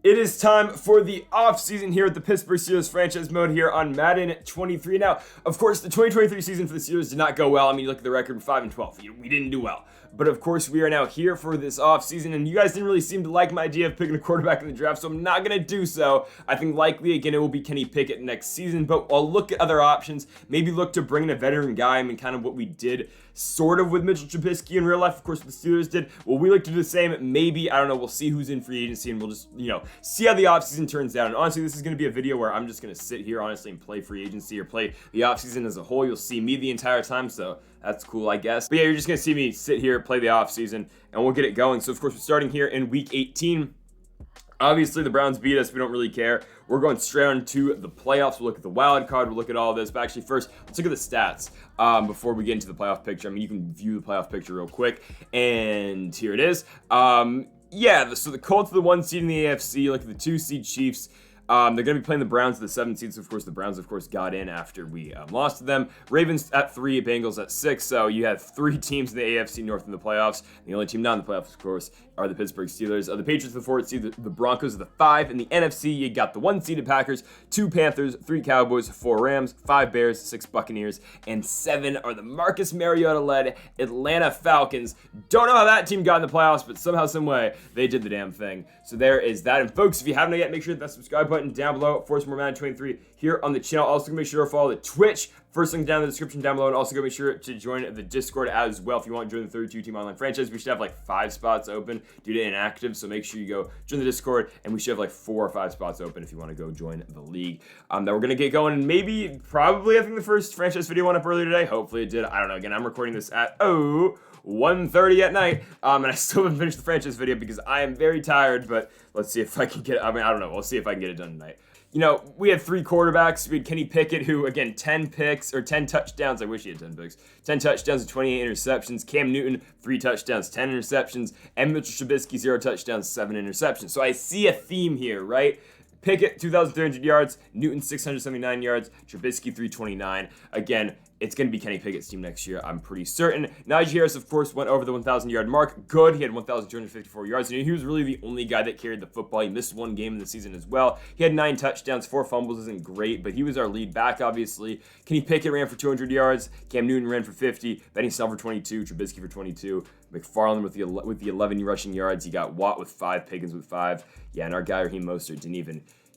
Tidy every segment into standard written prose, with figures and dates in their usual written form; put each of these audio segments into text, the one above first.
It is time for the offseason here at the Pittsburgh Steelers franchise mode here on Madden 23. Now, of course, the 2023 season for the Steelers did not go well. I mean, you look at the record, 5-12. We didn't do well. But of course, we are now here for this offseason, and you guys didn't really seem to like my idea of picking a quarterback in the draft, so I'm not going to do so. I think likely, again, it will be Kenny Pickett next season, but I'll look at other options. Maybe look to bring in a veteran guy. I mean, kind of what we did sort of with Mitchell Trubisky in real life. Of course, what the Steelers did. Well, we like to do the same. Maybe, I don't know, we'll see who's in free agency, and we'll just, see how the offseason turns out. And honestly, this is going to be a video where I'm just going to sit here, honestly, and play free agency or play the offseason as a whole. You'll see me the entire time, so that's cool, I guess. But yeah, you're just going to see me sit here, play the offseason, and we'll get it going. So, of course, we're starting here in Week 18. Obviously, the Browns beat us. We don't really care. We're going straight on to the playoffs. We'll look at the wild card. We'll look at all this. But actually, first, let's look at the stats before we get into the playoff picture. I mean, you can view the playoff picture real quick. And here it is. So the Colts are the 1 seed in the AFC. Look at the 2 seed Chiefs. They're going to be playing the Browns at the 7 seeds. Of course, the Browns, got in after we lost to them. Ravens at 3, Bengals at 6. So you have 3 teams in the AFC North in the playoffs. The only team not in the playoffs, of course, are the Pittsburgh Steelers. The Patriots are the 4 seed. The Broncos are the 5. In the NFC, you got the 1 seeded Packers, 2 Panthers, 3 Cowboys, 4 Rams, 5 Bears, 6 Buccaneers, and 7 are the Marcus Mariota-led Atlanta Falcons. Don't know how that team got in the playoffs, but somehow, some way, they did the damn thing. So there is that. And folks, if you haven't yet, make sure to hit that subscribe button down below for some more Madden 23 here on the channel. Also, make sure to follow the Twitch. First link down in the description down below, and also make sure to join the Discord as well if you want to join the 32-team online franchise. We should have like 5 spots open due to inactive, so make sure you go join the Discord, and we should have like 4 or 5 spots open if you want to go join the league. That we're gonna get going, and probably I think the first franchise video went up earlier today. Hopefully it did. I don't know. Again, I'm recording this at 1:30 at night, and I still haven't finished the franchise video because I am very tired. But let's see if I can get it. I mean, I don't know. We'll see if I can get it done tonight. We had 3 quarterbacks. We had Kenny Pickett, who, again, 10 touchdowns. I wish he had 10 picks. 10 touchdowns and 28 interceptions. Cam Newton, 3 touchdowns, 10 interceptions. And Mitchell Trubisky, 0 touchdowns, 7 interceptions. So I see a theme here, right? Pickett, 2,300 yards. Newton, 679 yards. Trubisky, 329. Again, it's going to be Kenny Pickett's team next year, I'm pretty certain. Najee Harris, of course, went over the 1,000-yard mark. Good. He had 1,254 yards. And he was really the only guy that carried the football. He missed 1 game in the season as well. He had 9 touchdowns, 4 fumbles. Isn't great, but he was our lead back, obviously. Kenny Pickett ran for 200 yards. Cam Newton ran for 50. Benny Snell for 22. Trubisky for 22. McFarland with the 11 rushing yards. You got Watt with 5. Pickens with 5. Yeah, and our guy, Raheem Mostert,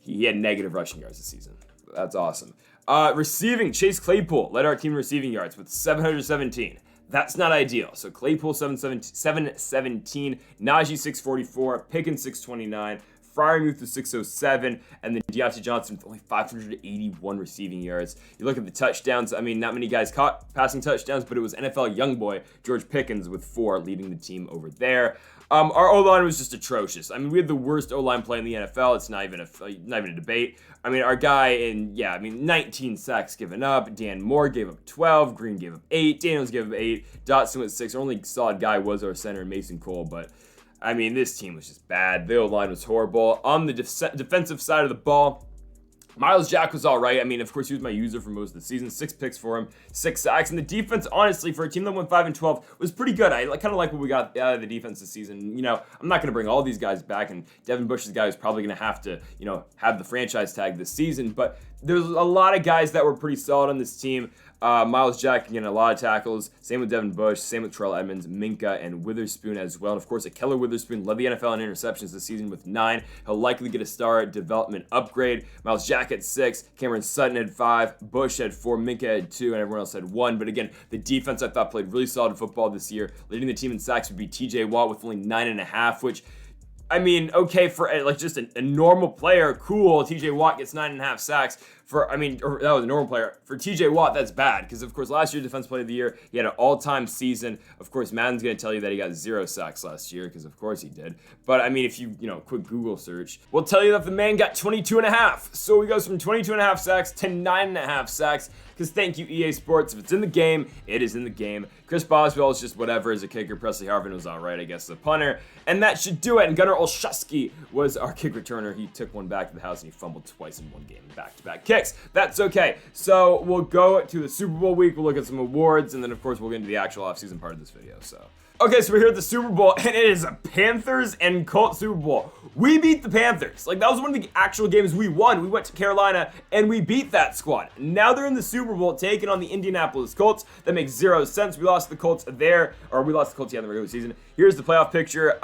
he had negative rushing yards this season. That's awesome. Receiving, Chase Claypool led our team receiving yards with 717. That's not ideal. So Claypool 717, Najee 644, Pickens 629, Freiermuth with 607, and then Deontay Johnson with only 581 receiving yards. You look at the touchdowns. I mean, not many guys caught passing touchdowns, but it was NFL youngboy George Pickens with 4 leading the team over there. Our O-line was just atrocious. I mean, we had the worst O-line play in the NFL. It's not even a debate. I mean, our guy 19 sacks given up. Dan Moore gave up 12. Green gave up 8. Daniels gave up 8. Dotson with 6. Our only solid guy was our center, Mason Cole. But, I mean, this team was just bad. The O-line was horrible. On the defensive side of the ball, Myles Jack was all right. I mean, of course, he was my user for most of the season. 6 picks for him, 6 sacks. And the defense, honestly, for a team that went 5-12, was pretty good. I kind of like what we got out of the defense this season. I'm not going to bring all these guys back, and Devin Bush is the guy who's probably going to have to, have the franchise tag this season. But there's a lot of guys that were pretty solid on this team. Myles Jack, again, a lot of tackles. Same with Devin Bush. Same with Terrell Edmonds, Minka, and Witherspoon as well. And, of course, Keller Witherspoon led the NFL in interceptions this season with 9. He'll likely get a star development upgrade. Myles Jack had 6. Cameron Sutton had 5. Bush had 4. Minka had 2. And everyone else had 1. But, again, the defense, I thought, played really solid football this year. Leading the team in sacks would be TJ Watt with only 9.5, which, I mean, okay, for just a normal player, cool. TJ Watt gets 9.5 sacks. That was a normal player. For TJ Watt, that's bad because, of course, last year, Defensive Player of the Year, he had an all-time season. Of course, Madden's going to tell you that he got 0 sacks last year because, of course, he did. But, I mean, if you, quick Google search, will tell you that the man got 22.5. So he goes from 22.5 sacks to 9.5 sacks because thank you, EA Sports. If it's in the game, it is in the game. Chris Boswell is just whatever as a kicker. Presley Harvin was all right, I guess, as a punter. And that should do it. And Gunnar Olszewski was our kick returner. He took one back to the house and he fumbled twice in one game, back-to-back kicks. That's okay. So we'll go to the Super Bowl week. We'll look at some awards, and then, of course, we'll get into the actual offseason part of this video. So, Okay, so we're here at the Super Bowl, and it is a Panthers and Colts Super Bowl. We beat the Panthers. Like, that was one of the actual games we won. We went to Carolina, and we beat that squad. Now they're in the Super Bowl, taking on the Indianapolis Colts. That makes zero sense. We lost the Colts there, or we lost the Colts, in the regular season. Here's the playoff picture.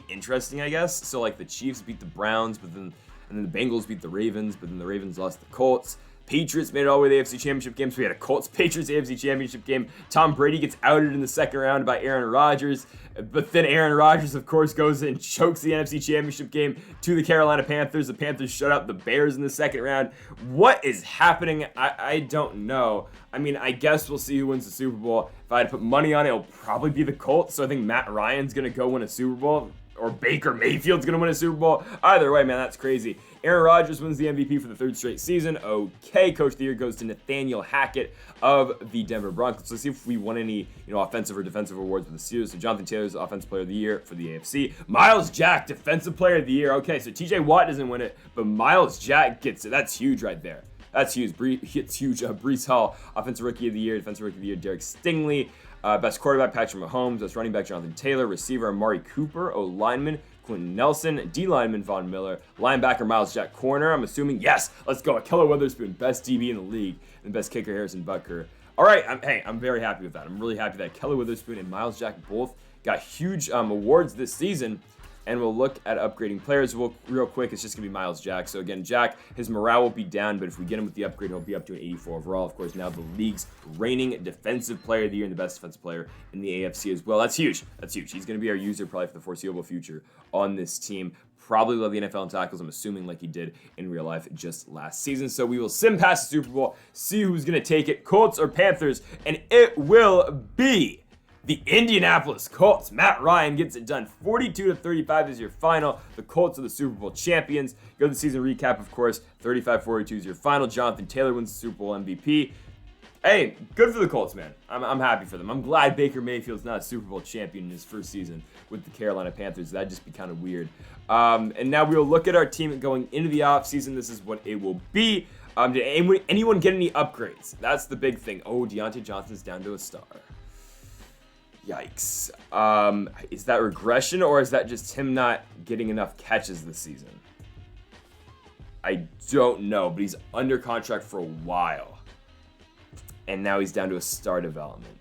Interesting, I guess. So, like, the Chiefs beat the Browns, and then the Bengals beat the Ravens, but then the Ravens lost the Colts. Patriots made it all the way to the AFC Championship game, so we had a Colts-Patriots AFC Championship game. Tom Brady gets outed in the second round by Aaron Rodgers, but then Aaron Rodgers, of course, goes and chokes the NFC Championship game to the Carolina Panthers. The Panthers shut out the Bears in the second round. What is happening? I don't know. I mean, I guess we'll see who wins the Super Bowl. If I had to put money on it, it'll probably be the Colts, so I think Matt Ryan's going to go win a Super Bowl, or Baker Mayfield's going to win a Super Bowl. Either way, man, that's crazy. Aaron Rodgers wins the MVP for the third straight season. Okay, Coach of the Year goes to Nathaniel Hackett of the Denver Broncos. Let's see if we won any, offensive or defensive awards with the Steelers. So Jonathan Taylor's Offensive Player of the Year for the AFC. Myles Jack, Defensive Player of the Year. Okay, so TJ Watt doesn't win it, but Myles Jack gets it. That's huge right there. That's huge. It's huge. Breece Hall, Offensive Rookie of the Year. Defensive Rookie of the Year, Derek Stingley. Best quarterback, Patrick Mahomes. Best running back, Jonathan Taylor. Receiver, Amari Cooper. O-lineman, Quentin Nelson. D-lineman, Von Miller. Linebacker, Myles Jack. Corner, I'm assuming. Yes, let's go. Akella Witherspoon, best DB in the league. And best kicker, Harrison Butker. All right, I'm very happy with that. I'm really happy that Akella Witherspoon and Myles Jack both got huge awards this season. And we'll look at upgrading players real quick. It's just going to be Myles Jack. So again, Jack, his morale will be down, but if we get him with the upgrade, he'll be up to an 84 overall. Of course, now the league's reigning Defensive Player of the Year and the best defensive player in the AFC as well. That's huge. That's huge. He's going to be our user probably for the foreseeable future on this team. Probably love the NFL in tackles, I'm assuming, like he did in real life just last season. So we will sim past the Super Bowl, see who's going to take it, Colts or Panthers, and it will be the Indianapolis Colts. Matt Ryan gets it done. 42-35 is your final. The Colts are the Super Bowl champions. Go to the season recap, of course. 35-42 is your final. Jonathan Taylor wins the Super Bowl MVP. Hey, good for the Colts, man. I'm happy for them. I'm glad Baker Mayfield's not a Super Bowl champion in his first season with the Carolina Panthers. That'd just be kind of weird. And now we'll look at our team going into the offseason. This is what it will be. Did anyone get any upgrades? That's the big thing. Oh, Deontay Johnson's down to a star. Yikes. Is that regression, or is that just him not getting enough catches this season? I don't know, but he's under contract for a while. And now he's down to a star development.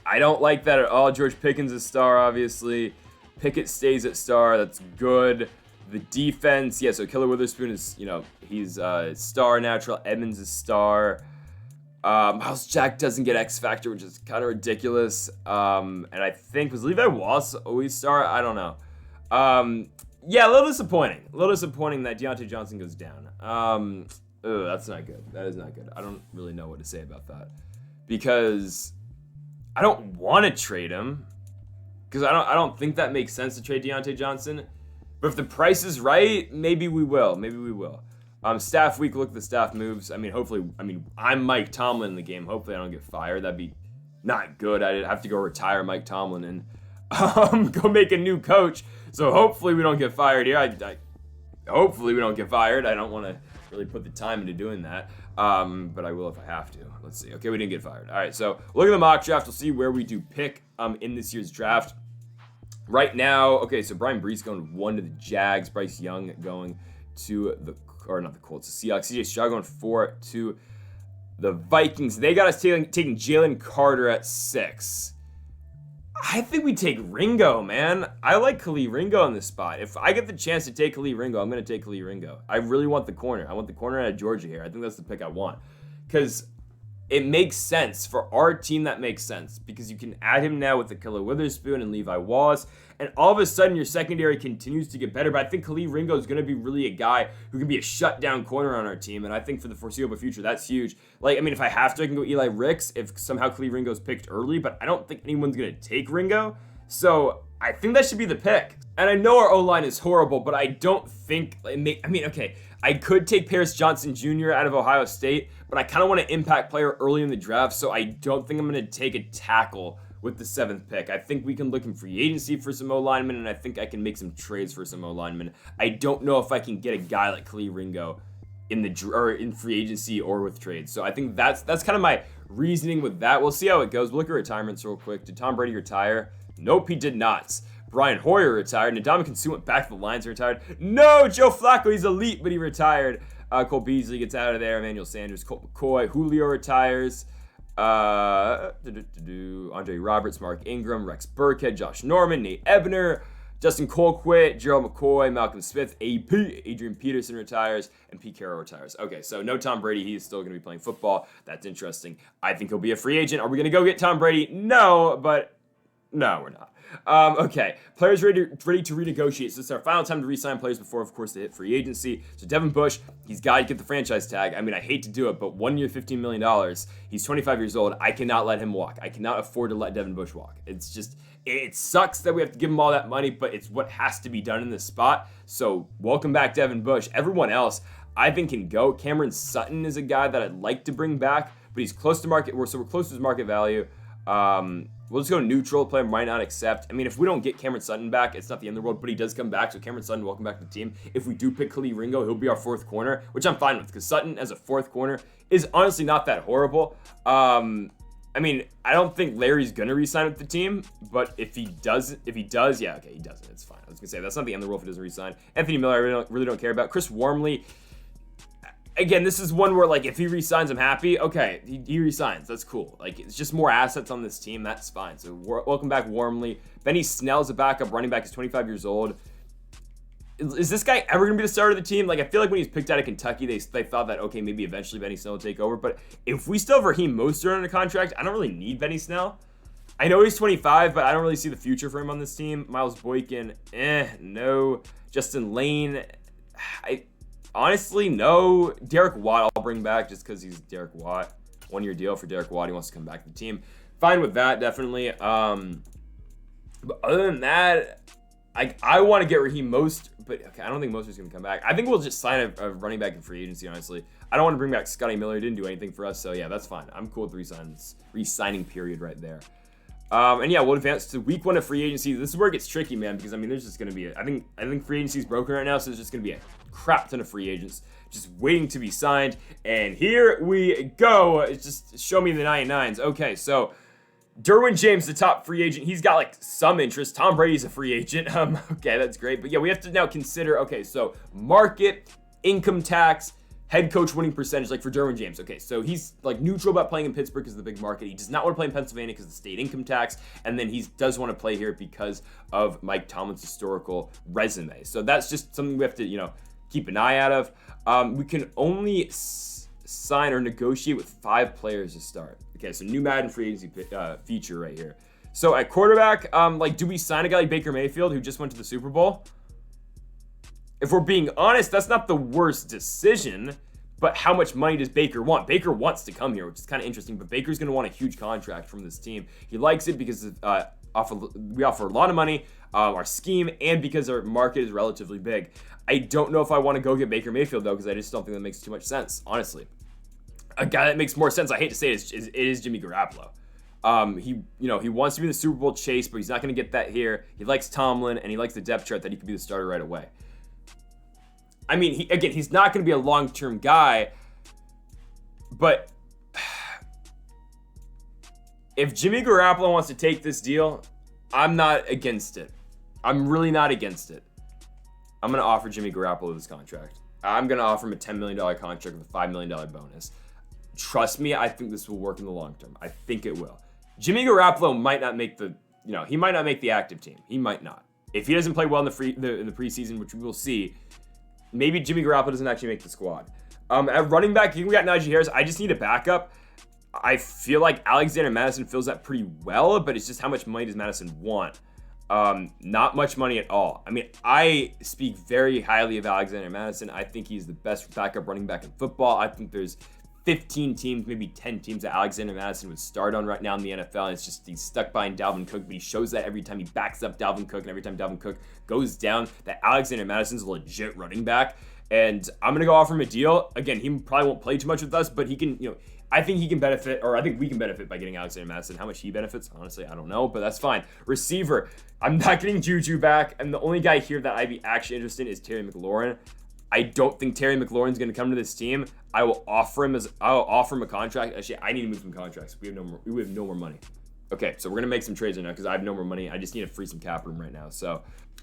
I don't like that at all. George Pickens is star, obviously. Pickett stays at star. That's good. The defense, so Akella Witherspoon is, he's a star natural. Edmonds is star. Myles Jack doesn't get X Factor, which is kind of ridiculous. And I think, was Levi Wallace always star? I don't know. A little disappointing. A little disappointing that Deontay Johnson goes down. That's not good. That is not good. I don't really know what to say about that. Because I don't want to trade him. Because I don't think that makes sense to trade Deontay Johnson. But if the price is right, maybe we will. Staff week, look at the staff moves. I'm Mike Tomlin in the game. Hopefully I don't get fired. That'd be not good. I'd have to go retire Mike Tomlin and go make a new coach. So hopefully we don't get fired here. Hopefully we don't get fired. I don't want to really put the time into doing that. But I will if I have to. Let's see. Okay, we didn't get fired. All right, so look at the mock draft. We'll see where we do pick in this year's draft. Right now, okay, so Brian Brees going 1 to the Jags. Bryce Young going to not the Colts, the Seahawks. CJ Stroud going 4 to the Vikings. They got us taking Jalen Carter at 6. I think we take Ringo, man. I like Khalil Ringo in this spot. If I get the chance to take Khalil Ringo, I'm going to take Khalil Ringo. I really want the corner. I want the corner out of Georgia here. I think that's the pick I want. Because it makes sense. For our team, that makes sense. Because you can add him now with Akella Witherspoon and Levi Wallace. And all of a sudden, your secondary continues to get better. But I think Khalil Ringo is going to be really a guy who can be a shutdown corner on our team. And I think for the foreseeable future, that's huge. If I have to, I can go Eli Ricks if somehow Khalil Ringo's picked early. But I don't think anyone's going to take Ringo. So I think that should be the pick. And I know our O-line is horrible, but I don't think... I could take Paris Johnson Jr. out of Ohio State, but I kind of want an impact player early in the draft, so I don't think I'm going to take a tackle with the 7th pick. I think we can look in free agency for some O-linemen, and I think I can make some trades for some O-linemen. I don't know if I can get a guy like Khalil Ringo in free agency or with trades. So I think that's kind of my reasoning with that. We'll see how it goes. We'll look at retirements real quick. Did Tom Brady retire? Nope, he ddid not. Brian Hoyer retired. Ndamukong Suh went back to the Lions and retired. No, Joe Flacco, he's elite, but he retired. Cole Beasley gets out of there. Emmanuel Sanders, Colt McCoy, Julio retires. Andre Roberts, Mark Ingram, Rex Burkhead, Josh Norman, Nate Ebner, Justin Colquitt, Gerald McCoy, Malcolm Smith, AP, Adrian Peterson retires, and Pete Carroll retires. Okay, so no Tom Brady. He is still going to be playing football. That's interesting. I think he'll be a free agent. Are we going to go get Tom Brady? No, but no, we're not. Okay, players ready to renegotiate. So this is our final time to re-sign players before, of course, they hit free agency. So Devin Bush, he's got to get the franchise tag. I mean, I hate to do it, but 1 year, $15 million. He's 25 years old. I cannot let him walk. I cannot afford to let Devin Bush walk. It's just, it sucks that we have to give him all that money, but it's what has to be done in this spot. So welcome back, Devin Bush. Everyone else, I think can go. Cameron Sutton is a guy that I'd like to bring back, but he's close to market. So we're close to his market value. We'll just go neutral. Player might not accept. I mean, if we don't get Cameron Sutton back, it's not the end of the world, but he does come back. So Cameron Sutton, welcome back to the team. If we do pick Khalil Ringo, he'll be our fourth corner, which I'm fine with because Sutton as a fourth corner is honestly not that horrible. I mean, I don't think Larry's going to re-sign with the team, but if he does, yeah, okay, he doesn't. It's fine. I was going to say, that's not the end of the world if he doesn't re-sign. Anthony Miller, I really don't care about. Chris Wormley, again, this is one where, like, if he resigns, I'm happy. Okay, he resigns. That's cool. Like, it's just more assets on this team. That's fine. So, welcome back, Wormley. Benny Snell's a backup running back. He's 25 years old. Is this guy ever going to be the starter of the team? Like, I feel like when he's picked out of Kentucky, they thought that, okay, maybe eventually Benny Snell will take over. But if we still have Raheem Mostert under contract, I don't really need Benny Snell. I know he's 25, but I don't really see the future for him on this team. Miles Boykin, no. Justin Lane, honestly, no. Derek Watt, I'll bring back just because he's Derek Watt. 1 year deal for Derek Watt. He wants to come back to the team. Fine with that, definitely. But other than that, I want to get Raheem Mostert, but okay, I don't think Mostert's going to come back. I think we'll just sign a running back in free agency, honestly. I don't want to bring back Scotty Miller. He didn't do anything for us, so yeah, that's fine. I'm cool with the re-signing period right there. And yeah, we'll advance to week 1 of free agency. This is where it gets tricky, man, because I mean, there's just going to be I think free agency is broken right now, so there's just going to be a crap ton of free agents just waiting to be signed. And here we go. It's just show me the 99s. Okay, so Derwin James, the top free agent, he's got like some interest. Tom Brady's a free agent. Okay, that's great. But yeah, we have to now consider, okay, so market, income tax, head coach winning percentage, like for Derwin James. Okay, so he's like neutral about playing in Pittsburgh because of the big market. He does not want to play in Pennsylvania because of the state income tax. And then he does want to play here because of Mike Tomlin's historical resume. So that's just something we have to, keep an eye out of. We can only sign or negotiate with 5 players to start. Okay, so new Madden free agency feature right here. So at quarterback, do we sign a guy like Baker Mayfield who just went to the Super Bowl? If we're being honest, that's not the worst decision, but how much money does Baker want? Baker wants to come here, which is kind of interesting, but Baker's going to want a huge contract from this team. He likes it because we offer a lot of money, our scheme, and because our market is relatively big. I don't know if I want to go get Baker Mayfield, though, because I just don't think that makes too much sense, honestly. A guy that makes more sense, I hate to say it, is Jimmy Garoppolo. He wants to be in the Super Bowl chase, but he's not going to get that here. He likes Tomlin, and he likes the depth chart that he could be the starter right away. I mean, he's not going to be a long-term guy, but if Jimmy Garoppolo wants to take this deal, I'm not against it. I'm really not against it. I'm going to offer Jimmy Garoppolo this contract. I'm going to offer him a $10 million contract with a $5 million bonus. Trust me, I think this will work in the long term. I think it will. Jimmy Garoppolo might not make he might not make the active team. He might not. If he doesn't play well in the preseason, which we will see, maybe Jimmy Garoppolo doesn't actually make the squad. At running back, we got Najee Harris. I just need a backup. I feel like Alexander Madison fills that pretty well, but it's just how much money does Madison want? Not much money at all. I mean, I speak very highly of Alexander Madison. I think he's the best backup running back in football. I think there's 15 teams, maybe 10 teams that Alexander Madison would start on right now in the NFL. And it's just he's stuck behind Dalvin Cook, but he shows that every time he backs up Dalvin Cook and every time Dalvin Cook goes down, that Alexander Madison's a legit running back. And I'm going to go offer him a deal. Again, he probably won't play too much with us, but he can, I think he can benefit, or I think we can benefit by getting Alexander Madison. How much he benefits, honestly, I don't know, but that's fine. Receiver, I'm not getting Juju back, and the only guy here that I'd be actually interested in is Terry McLaurin. I don't think Terry McLaurin's going to come to this team. I'll offer him a contract. Actually, I need to move some contracts. We have no more money. Okay, so we're going to make some trades right now because I have no more money. I just need to free some cap room right now. So,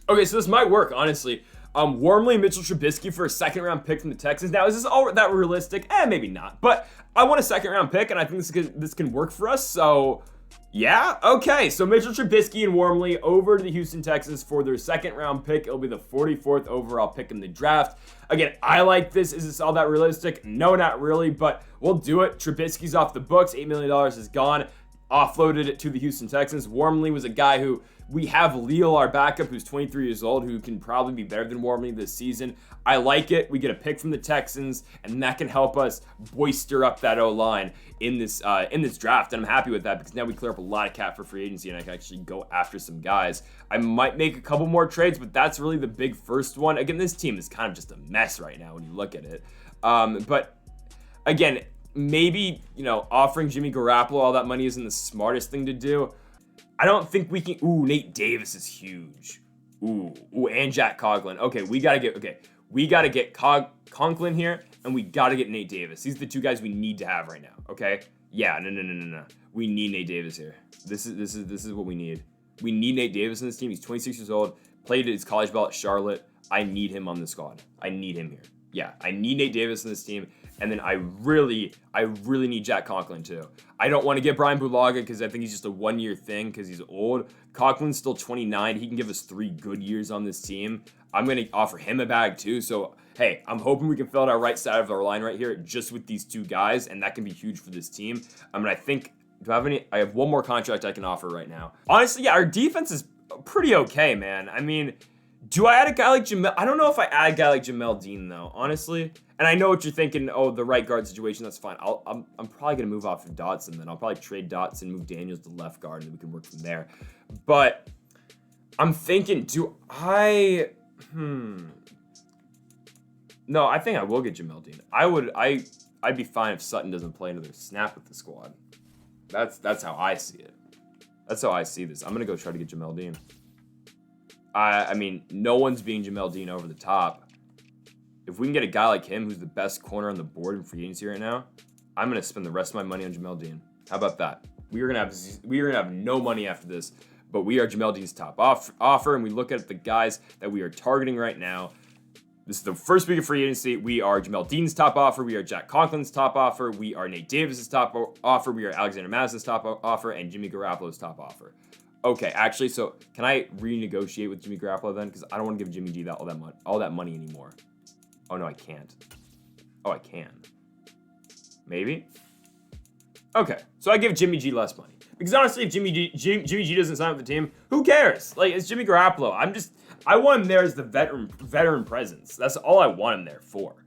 okay, so this might work, honestly. Wormley, Mitchell Trubisky for a second-round pick from the Texans. Now, is this all that realistic? Maybe not. But I want a second-round pick, and I think this can work for us. So, yeah, okay. So Mitchell Trubisky and Wormley over to the Houston Texans for their second-round pick. It'll be the 44th overall pick in the draft. Again, I like this. Is this all that realistic? No, not really, but we'll do it. Trubisky's off the books. $8 million is gone. Offloaded it to the Houston Texans. Wormley was a guy who we have Leal, our backup, who's 23 years old, who can probably be better than Wormley this season. I like it. We get a pick from the Texans, and that can help us boister up that O-line in this draft. And I'm happy with that because now we clear up a lot of cap for free agency, and I can actually go after some guys. I might make a couple more trades, but that's really the big first one. Again, this team is kind of just a mess right now when you look at it. But again, maybe, offering Jimmy Garoppolo all that money isn't the smartest thing to do. I don't think we can. Ooh, Nate Davis is huge. Ooh, and Jack Conklin. Okay, we gotta get Conklin here, and we gotta get Nate Davis. These are the two guys we need to have right now. Okay? Yeah, no. We need Nate Davis here. This is what we need. We need Nate Davis in this team. He's 26 years old. Played his college ball at Charlotte. I need him on the squad. I need him here. Yeah, I need Nate Davis in this team. And then I really need Jack Conklin too. I don't want to get Brian Bulaga because I think he's just a one-year thing because he's old. Conklin's still 29. He can give us 3 good years on this team. I'm going to offer him a bag too. So, hey, I'm hoping we can fill out our right side of our line right here just with these 2 guys, and that can be huge for this team. I think, I have one more contract I can offer right now. Honestly, yeah, our defense is pretty okay, man. I mean, do I add a guy like Jamel? I don't know if I add a guy like Jamel Dean, though, honestly. And I know what you're thinking. Oh, the right guard situation, that's fine. I'm probably going to move off of Dotson, then. I'll probably trade Dotson, move Daniels to left guard, and then we can work from there. But I'm thinking, No, I think I will get Jamel Dean. I'd be fine if Sutton doesn't play another snap with the squad. That's how I see it. That's how I see this. I'm going to go try to get Jamel Dean. I mean, no one's being Jamel Dean over the top. If we can get a guy like him who's the best corner on the board in free agency right now, I'm going to spend the rest of my money on Jamel Dean. How about that? We are going to have no money after this, but we are Jamel Dean's top offer, and we look at the guys that we are targeting right now. This is the first week of free agency. We are Jamel Dean's top offer. We are Jack Conklin's top offer. We are Nate Davis's top offer. We are Alexander Madison's top offer, and Jimmy Garoppolo's top offer. Okay, actually, so can I renegotiate with Jimmy Garoppolo then? Because I don't want to give Jimmy D all that money anymore. Oh, no, I can't. Oh, I can. Maybe? Okay, so I give Jimmy G less money. Because honestly, if Jimmy G doesn't sign with the team, who cares? Like, it's Jimmy Garoppolo. I want him there as the veteran presence. That's all I want him there for.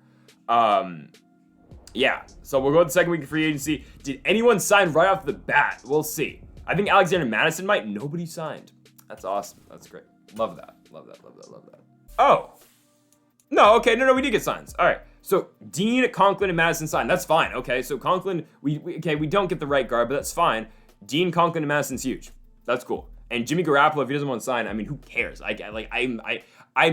Yeah, so we'll go with the second week of free agency. Did anyone sign right off the bat? We'll see. I think Alexander Madison might. Nobody signed. That's awesome. That's great. Love that. Oh. No, okay. No, we did get signs. All right. So Dean, Conklin, and Madison signed. That's fine. Okay, so Conklin, we don't get the right guard, but that's fine. Dean, Conklin, and Madison's huge. That's cool. And Jimmy Garoppolo, if he doesn't want to sign, I mean, who cares? I'm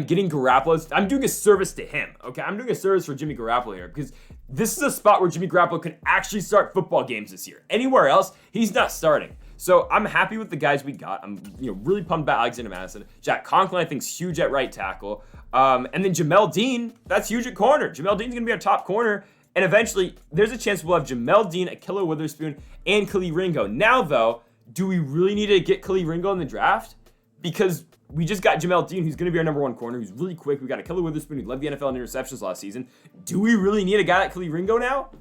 getting Garoppolo. I'm doing a service to him. Okay, I'm doing a service for Jimmy Garoppolo here because this is a spot where Jimmy Garoppolo can actually start football games this year. Anywhere else, he's not starting. So I'm happy with the guys we got. I'm really pumped about Alexander Madison. Jack Conklin, I think, is huge at right tackle. And then Jamel Dean, that's huge at corner. Jamel Dean's going to be our top corner. And eventually, there's a chance we'll have Jamel Dean, Akilla Witherspoon, and Khalil Ringo. Now, though, do we really need to get Khalil Ringo in the draft? Because we just got Jamel Dean, who's going to be our number 1 corner, who's really quick. We got Akilla Witherspoon, who led the NFL in interceptions last season. Do we really need a guy like Khalil Ringo now?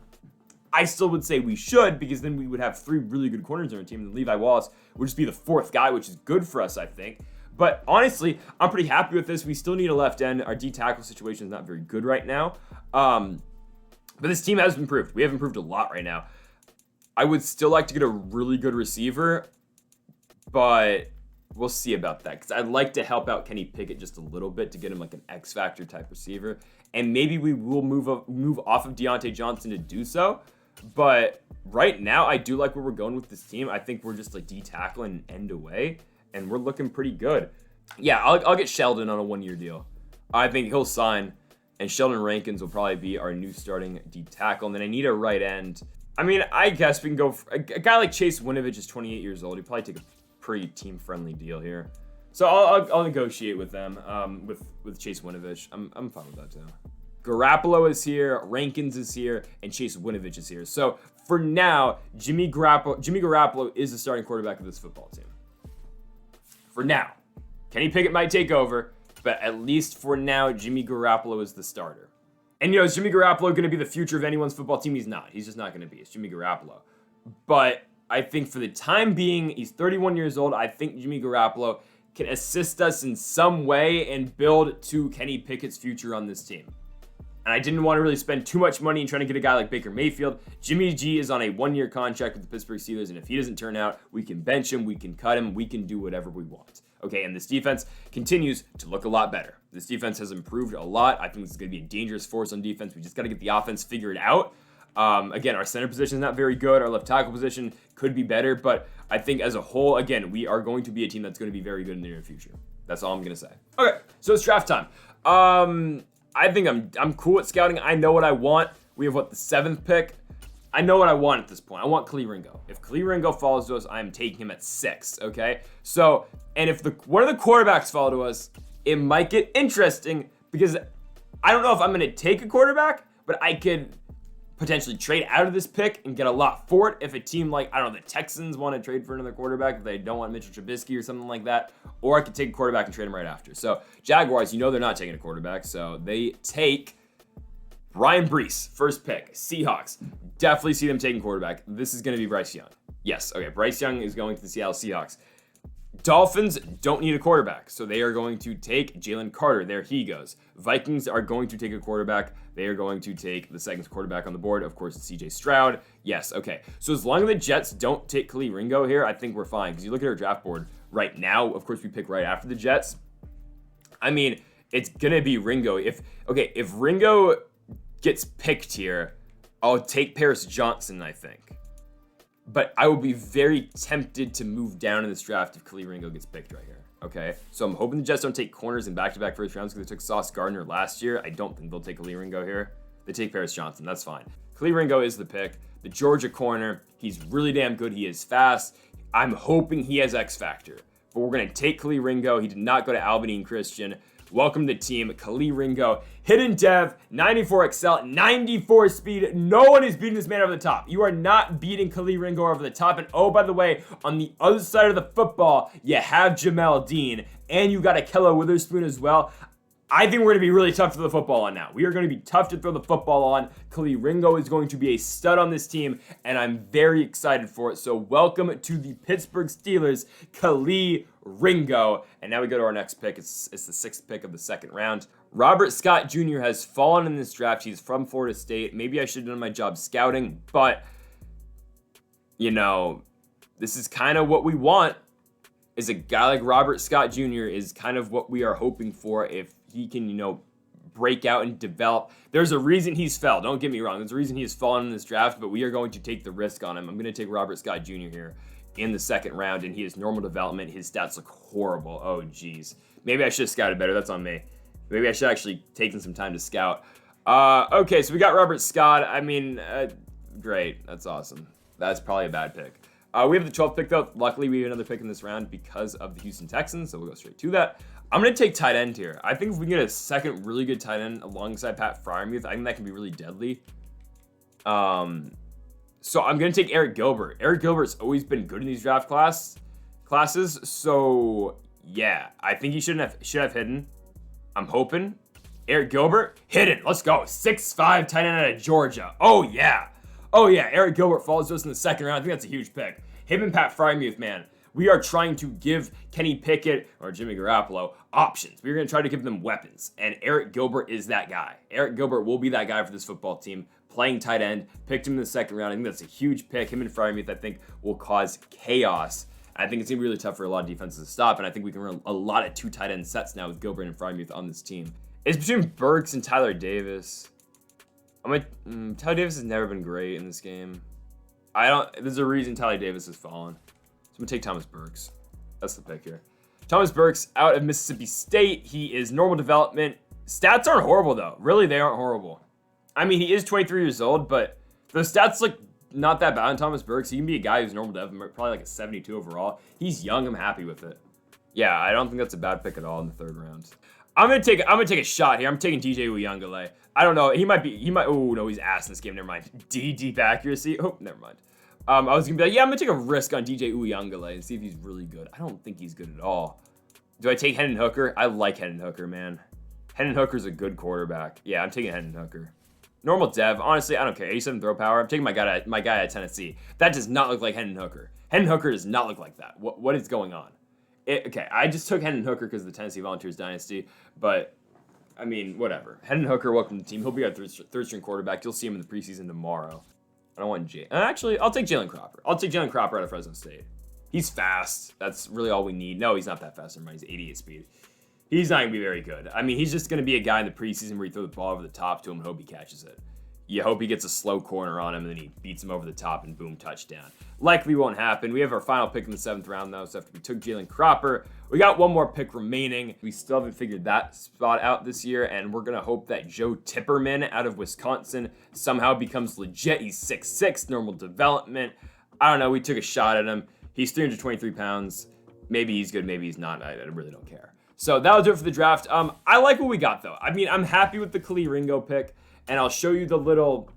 I still would say we should, because then we would have 3 really good corners on our team, and Levi Wallace would just be the 4th guy, which is good for us, I think. But honestly, I'm pretty happy with this. We still need a left end. Our D-tackle situation is not very good right now. But this team has improved. We have improved a lot right now. I would still like to get a really good receiver, but we'll see about that, because I'd like to help out Kenny Pickett just a little bit to get him like an X-Factor type receiver. And maybe we will move off of Deontay Johnson to do so. But right now, I do like where we're going with this team. I think we're just like D-tackle and end away, and we're looking pretty good. Yeah, I'll get Sheldon on a 1-year deal. I think he'll sign, and Sheldon Rankins will probably be our new starting D tackle. And then I need a right end. I mean, I guess we can go for a guy like Chase Winovich is 28 years old. He'd probably take a pretty team-friendly deal here. So I'll negotiate with them, with Chase Winovich. I'm fine with that too. Garoppolo is here, Rankins is here, and Chase Winovich is here. So for now, Jimmy Garoppolo is the starting quarterback of this football team. For now. Kenny Pickett might take over, but at least for now, Jimmy Garoppolo is the starter. And, is Jimmy Garoppolo going to be the future of anyone's football team? He's not. He's just not going to be. It's Jimmy Garoppolo. But I think for the time being, he's 31 years old. I think Jimmy Garoppolo can assist us in some way and build to Kenny Pickett's future on this team. And I didn't want to really spend too much money in trying to get a guy like Baker Mayfield. Jimmy G is on a 1-year contract with the Pittsburgh Steelers, and if he doesn't turn out, we can bench him, we can cut him, we can do whatever we want. Okay, and this defense continues to look a lot better. This defense has improved a lot. I think this is going to be a dangerous force on defense. We just got to get the offense figured out. Again, our center position is not very good. Our left tackle position could be better, but I think as a whole, again, we are going to be a team that's going to be very good in the near future. That's all I'm going to say. Okay, so it's draft time. I think I'm cool at scouting. I know what I want. We have the 7th pick. I know what I want at this point. I want Kali Ringo. If Kali Ringo falls to us, I am taking him at 6, okay? So, and if one of the quarterbacks fall to us, it might get interesting because I don't know if I'm going to take a quarterback, but I could potentially trade out of this pick and get a lot for it if a team like, I don't know, the Texans want to trade for another quarterback if they don't want Mitchell Trubisky or something like that, or I could take a quarterback and trade him right after. So, Jaguars, they're not taking a quarterback, so they take Brian Brees, first pick. Seahawks, definitely see them taking quarterback. This is going to be Bryce Young. Yes, okay, Bryce Young is going to the Seattle Seahawks. Dolphins don't need a quarterback, so they are going to take Jalen Carter. There he goes. Vikings are going to take a quarterback. They are going to take the second quarterback on the board. Of course, it's CJ Stroud. Yes, okay. So as long as the Jets don't take Kali Ringo here, I think we're fine. Because you look at our draft board right now, of course, we pick right after the Jets. I mean, it's going to be Ringo. If Ringo gets picked here, I'll take Paris Johnson, I think. But I will be very tempted to move down in this draft if Kali Ringo gets picked right here. Okay, so I'm hoping the Jets don't take corners in back-to-back first rounds because they took Sauce Gardner last year. I don't think they'll take Kali Ringo here. They take Paris Johnson. That's fine. Kali Ringo is the pick. The Georgia corner. He's really damn good. He is fast. I'm hoping he has X factor. But we're going to take Kali Ringo. He did not go to Albany and Christian. Welcome to the team, Kali Ringo. Hidden dev, 94 excel, 94 speed. No one is beating this man over the top. You are not beating Kali Ringo over the top. And oh, by the way, on the other side of the football, you have Jamel Dean, and you got Ahkello Witherspoon as well. I think we're going to be really tough to throw the football on now. We are going to be tough to throw the football on. Kali Ringo is going to be a stud on this team, and I'm very excited for it. So welcome to the Pittsburgh Steelers, Kali Ringo. And now we go to our next pick. It's the 6th pick of the 2nd round. Robert Scott Jr. has fallen in this draft. He's from Florida State. Maybe I should have done my job scouting, but, this is kind of what we want. Is a guy like Robert Scott Jr. is kind of what we are hoping for if he can, break out and develop. There's a reason he's fell. Don't get me wrong. There's a reason he has fallen in this draft, but we are going to take the risk on him. I'm going to take Robert Scott Jr. here in the 2nd round, and he has normal development. His stats look horrible. Oh, geez. Maybe I should have scouted better. That's on me. Maybe I should actually taken some time to scout. Okay, so we got Robert Scott. I mean, great. That's awesome. That's probably a bad pick. We have the 12th pick, though. Luckily, we have another pick in this round because of the Houston Texans, so we'll go straight to that. I'm going to take tight end here. I think if we can get a second really good tight end alongside Pat Freiermuth, I think that can be really deadly. So I'm going to take Eric Gilbert. Eric Gilbert's always been good in these draft classes, so yeah, I think he should have hidden. I'm hoping. Eric Gilbert, hidden. Let's go. 6'5" tight end out of Georgia. Oh, yeah. Eric Gilbert falls to us in the 2nd round. I think that's a huge pick. Him and Pat Freiermuth, man. We are trying to give Kenny Pickett or Jimmy Garoppolo options. We're going to try to give them weapons, and Eric Gilbert is that guy. Eric Gilbert will be that guy for this football team, playing tight end. Picked him in the 2nd round. I think that's a huge pick. Him and Freiermuth, I think, will cause chaos. I think it's going to be really tough for a lot of defenses to stop, and I think we can run a lot of 2 tight end sets now with Gilbert and Freiermuth on this team. It's between Burks and Tyler Davis. Tyler Davis has never been great in this game. There's a reason Tyler Davis has fallen. So I'm going to take Thomas Burks. That's the pick here. Thomas Burks out of Mississippi State. He is normal development. Stats aren't horrible, though. Really, they aren't horrible. I mean, he is 23 years old, but the stats look not that bad on Thomas Burks. He can be a guy who's normal dev, probably like a 72 overall. He's young. I'm happy with it. Yeah, I don't think that's a bad pick at all in the 3rd round. I'm gonna take a shot here. I'm taking DJ Uyunglele. I don't know. He might. Oh no, he's ass in this game. Never mind. Deep accuracy. Oh, never mind. I was gonna be like, yeah, I'm gonna take a risk on DJ Uyunglele and see if he's really good. I don't think he's good at all. Do I take Hendon Hooker? I like Hendon Hooker, man. Hendon Hooker's a good quarterback. Yeah, I'm taking Hendon Hooker. Normal dev. Honestly, I don't care. 87 throw power. I'm taking my guy at Tennessee. That does not look like Hendon Hooker. Hendon Hooker does not look like that. What is going on? Okay, I just took Hendon Hooker because of the Tennessee Volunteers dynasty, but I mean, whatever. Hendon Hooker, welcome to the team. He'll be our third string quarterback. You'll see him in the preseason tomorrow. I don't want Actually, I'll take Jalen Cropper. I'll take Jalen Cropper out of Fresno State. He's fast. That's really all we need. No, he's not that fast. He's 88 speed. He's not going to be very good. I mean, he's just going to be a guy in the preseason where you throw the ball over the top to him and hope he catches it. You hope he gets a slow corner on him, and then he beats him over the top, and boom, touchdown. Likely won't happen. We have our final pick in the 7th round, though, so after we took Jalen Cropper, we got one more pick remaining. We still haven't figured that spot out this year, and we're going to hope that Joe Tipperman out of Wisconsin somehow becomes legit. He's 6'6", normal development. I don't know. We took a shot at him. He's 323 pounds. Maybe he's good. Maybe he's not. I really don't care. So that'll do it for the draft. I like what we got, though. I mean, I'm happy with the Khalil Ringo pick. And I'll show you the little,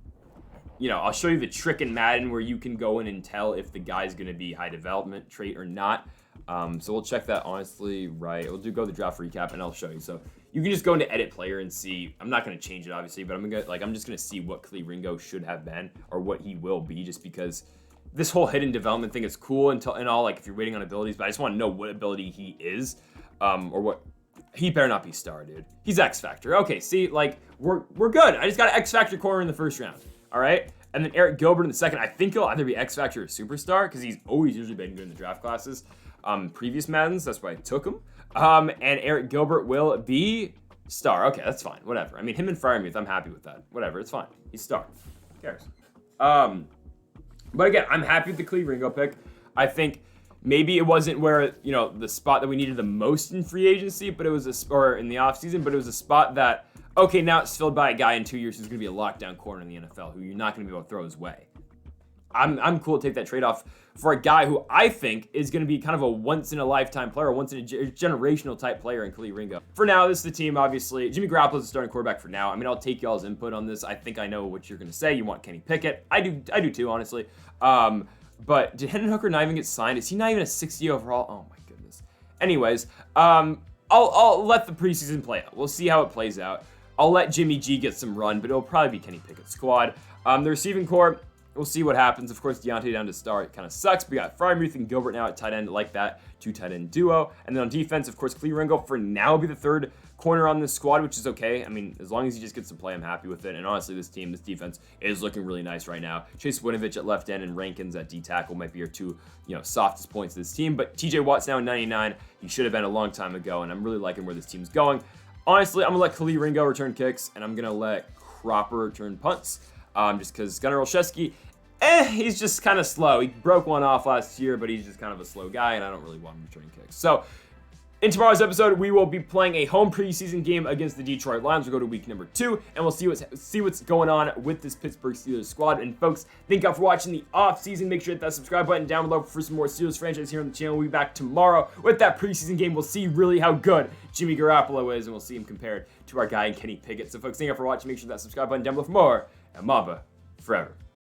I'll show you the trick in Madden where you can go in and tell if the guy's going to be high development trait or not. So we'll check that honestly right. We'll go the draft recap and I'll show you. So you can just go into edit player and see. I'm not going to change it obviously, but I'm just going to see what Khalil Ringo should have been or what he will be, just because this whole hidden development thing is cool and all, like if you're waiting on abilities, but I just want to know what ability he is, or what. He better not be star, dude. He's X Factor. Okay, see, like, we're good. I just got an X Factor corner in the 1st round, all right? And then Eric Gilbert in the 2nd. I think he'll either be X Factor or Superstar because he's always usually been good in the draft classes. Previous Maddens, that's why I took him. And Eric Gilbert will be star. Okay, that's fine. Whatever. I mean, him and Fryermuth, I'm happy with that. Whatever, it's fine. He's star. Who cares? But again, I'm happy with the Khalil Ringo pick. I think maybe it wasn't where, the spot that we needed the most in free agency, but it was or in the offseason, but it was a spot that, okay, now it's filled by a guy in 2 years who's going to be a lockdown corner in the NFL who you're not going to be able to throw his way. I'm cool to take that trade-off for a guy who I think is going to be kind of a once-in-a-lifetime player, once-in-a-generational type player in Khalil Ringo. For now, this is the team, obviously. Jimmy Garoppolo is the starting quarterback for now. I mean, I'll take y'all's input on this. I think I know what you're going to say. You want Kenny Pickett. I do too, honestly. But did Hendon Hooker not even get signed? Is he not even a 60 overall? Oh my goodness. Anyways, I'll let the preseason play out. We'll see how it plays out. I'll let Jimmy G get some run, but it'll probably be Kenny Pickett's squad. The receiving core, we'll see what happens. Of course, Deontay down to star. It kind of sucks. We got Fryermuth and Gilbert now at tight end, like that. 2 tight end duo. And then on defense, of course, Khalil Ringo for now will be the 3rd corner on this squad, which is okay. I mean, as long as he just gets to play, I'm happy with it. And honestly, this defense is looking really nice right now. Chase Winovich at left end and Rankins at D tackle might be your 2, softest points of this team. But TJ Watt's now at 99. He should have been a long time ago, and I'm really liking where this team's going. Honestly, I'm gonna let Khalil Ringo return kicks, and I'm gonna let Cropper return punts, just because Gunnar Olszewski, he's just kind of slow. He broke one off last year, but he's just kind of a slow guy, and I don't really want him returning kicks. So in tomorrow's episode, we will be playing a home preseason game against the Detroit Lions. We'll go to week number 2, and we'll see what's going on with this Pittsburgh Steelers squad. And folks, thank you for watching the offseason. Make sure to hit that subscribe button down below for some more Steelers franchise here on the channel. We'll be back tomorrow with that preseason game. We'll see really how good Jimmy Garoppolo is, and we'll see him compared to our guy Kenny Pickett. So folks, thank you for watching. Make sure that subscribe button down below for more. And Mamba forever.